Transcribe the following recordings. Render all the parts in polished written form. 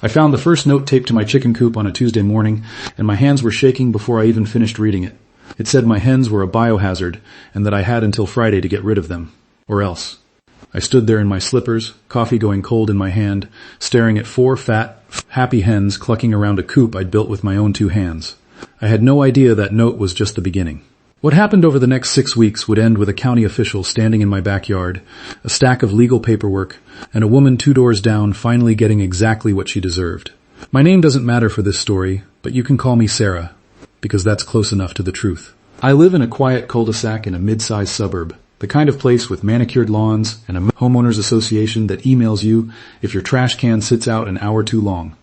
I found the first note taped to my chicken coop on a Tuesday morning, and my hands were shaking before I even finished reading it. It said my hens were a biohazard, and that I had until Friday to get rid of them. Or else. I stood there in my slippers, coffee going cold in my hand, staring at 4 fat, happy hens clucking around a coop I'd built with my own 2 hands. I had no idea that note was just the beginning. What happened over the next 6 weeks would end with a county official standing in my backyard, a stack of legal paperwork, and a woman 2 doors down finally getting exactly what she deserved. My name doesn't matter for this story, but you can call me Sarah, because that's close enough to the truth. I live in a quiet cul-de-sac in a mid-sized suburb, the kind of place with manicured lawns and a homeowners association that emails you if your trash can sits out an hour too long.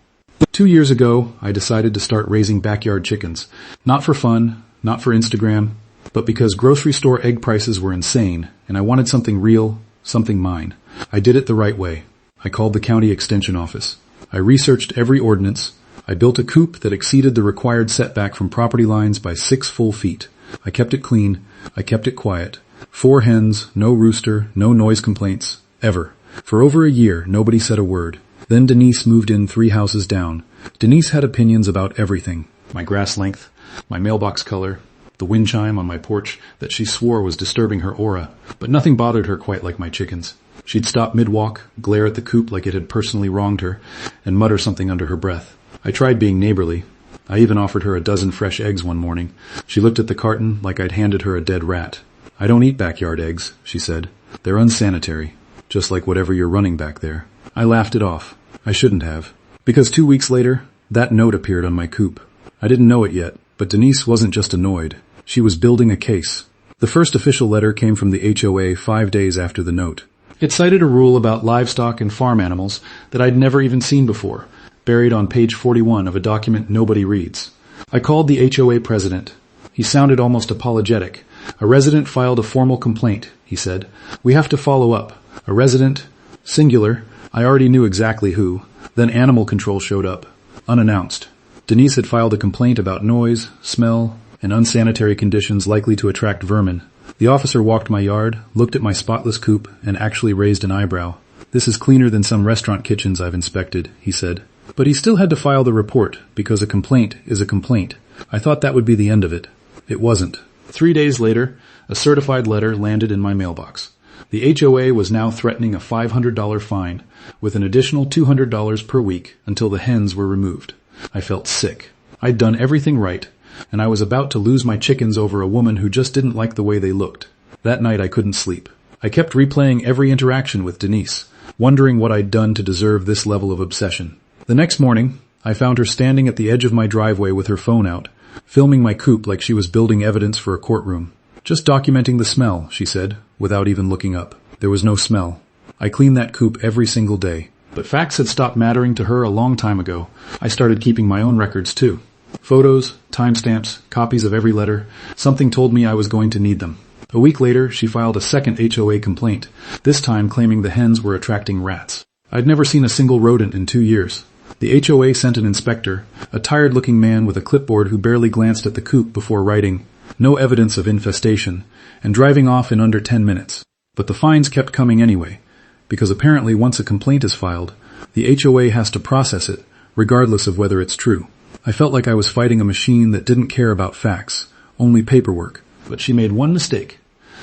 2 years ago, I decided to start raising backyard chickens, not for fun, not for Instagram, but because grocery store egg prices were insane, and I wanted something real, something mine. I did it the right way. I called the county extension office. I researched every ordinance. I built a coop that exceeded the required setback from property lines by 6 full feet. I kept it clean. I kept it quiet. 4 hens, no rooster, no noise complaints, ever. For over a year, nobody said a word. Then Denise moved in 3 houses down. Denise had opinions about everything. My grass length, my mailbox color, the wind chime on my porch that she swore was disturbing her aura, but nothing bothered her quite like my chickens. She'd stop mid-walk, glare at the coop like it had personally wronged her, and mutter something under her breath. I tried being neighborly. I even offered her a dozen fresh eggs one morning. She looked at the carton like I'd handed her a dead rat. "I don't eat backyard eggs," she said. "They're unsanitary, just like whatever you're running back there." I laughed it off. I shouldn't have. Because 2 weeks later, that note appeared on my coop. I didn't know it yet, but Denise wasn't just annoyed. She was building a case. The first official letter came from the HOA 5 days after the note. It cited a rule about livestock and farm animals that I'd never even seen before, buried on page 41 of a document nobody reads. I called the HOA president. He sounded almost apologetic. "A resident filed a formal complaint," he said. "We have to follow up." A resident, singular, I already knew exactly who. Then animal control showed up, unannounced. Denise had filed a complaint about noise, smell, and unsanitary conditions likely to attract vermin. The officer walked my yard, looked at my spotless coop, and actually raised an eyebrow. "This is cleaner than some restaurant kitchens I've inspected," he said. But he still had to file the report, because a complaint is a complaint. I thought that would be the end of it. It wasn't. 3 days later, a certified letter landed in my mailbox. The HOA was now threatening a $500 fine, with an additional $200 per week until the hens were removed. I felt sick. I'd done everything right, and I was about to lose my chickens over a woman who just didn't like the way they looked. That night I couldn't sleep. I kept replaying every interaction with Denise, wondering what I'd done to deserve this level of obsession. The next morning, I found her standing at the edge of my driveway with her phone out, filming my coop like she was building evidence for a courtroom. "Just documenting the smell," she said, without even looking up. There was no smell. I cleaned that coop every single day. But facts had stopped mattering to her a long time ago. I started keeping my own records too. Photos, timestamps, copies of every letter. Something told me I was going to need them. A week later, she filed a second HOA complaint, this time claiming the hens were attracting rats. I'd never seen a single rodent in 2 years. The HOA sent an inspector, a tired-looking man with a clipboard who barely glanced at the coop before writing, "No evidence of infestation," and driving off in under 10 minutes. But the fines kept coming anyway, because apparently once a complaint is filed, the HOA has to process it, regardless of whether it's true. I felt like I was fighting a machine that didn't care about facts, only paperwork. But she made one mistake.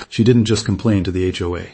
She didn't just complain to the HOA.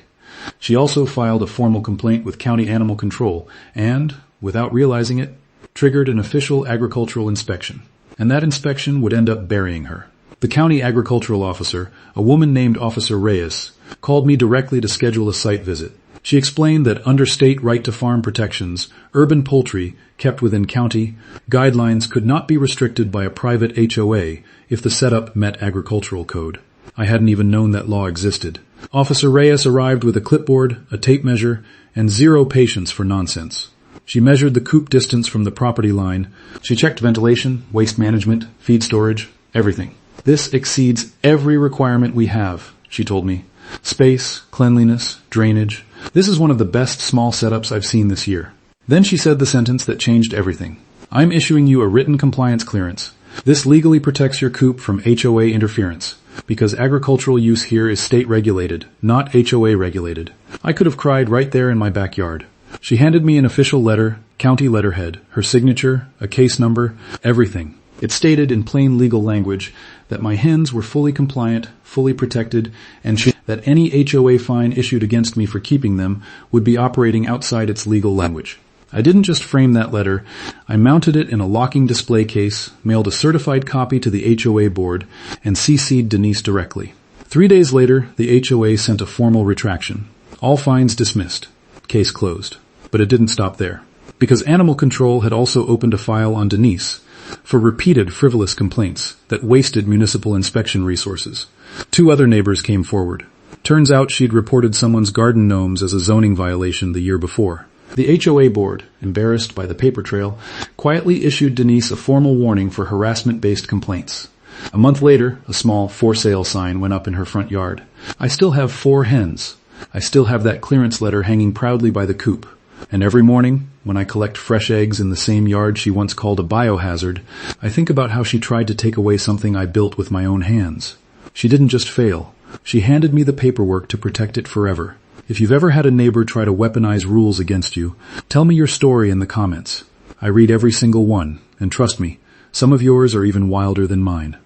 She also filed a formal complaint with county animal control and, without realizing it, triggered an official agricultural inspection. And that inspection would end up burying her. The county agricultural officer, a woman named Officer Reyes, called me directly to schedule a site visit. She explained that under state right-to-farm protections, urban poultry, kept within county, guidelines could not be restricted by a private HOA if the setup met agricultural code. I hadn't even known that law existed. Officer Reyes arrived with a clipboard, a tape measure, and zero patience for nonsense. She measured the coop distance from the property line. She checked ventilation, waste management, feed storage, everything. "This exceeds every requirement we have," she told me. "Space, cleanliness, drainage. This is one of the best small setups I've seen this year." Then she said the sentence that changed everything. "I'm issuing you a written compliance clearance. This legally protects your coop from HOA interference, because agricultural use here is state regulated, not HOA regulated." I could have cried right there in my backyard. She handed me an official letter, county letterhead, her signature, a case number, everything. It stated in plain legal language that my hens were fully compliant, fully protected, and that any HOA fine issued against me for keeping them would be operating outside its legal language. I didn't just frame that letter. I mounted it in a locking display case, mailed a certified copy to the HOA board, and CC'd Denise directly. 3 days later, the HOA sent a formal retraction. All fines dismissed. Case closed. But it didn't stop there. Because Animal Control had also opened a file on Denise for repeated frivolous complaints that wasted municipal inspection resources. 2 other neighbors came forward. Turns out she'd reported someone's garden gnomes as a zoning violation the year before. The HOA board, embarrassed by the paper trail, quietly issued Denise a formal warning for harassment-based complaints. A month later, a small for sale sign went up in her front yard. I still have 4 hens. I still have that clearance letter hanging proudly by the coop. And every morning, when I collect fresh eggs in the same yard she once called a biohazard, I think about how she tried to take away something I built with my own hands. She didn't just fail. She handed me the paperwork to protect it forever. If you've ever had a neighbor try to weaponize rules against you, tell me your story in the comments. I read every single one, and trust me, some of yours are even wilder than mine.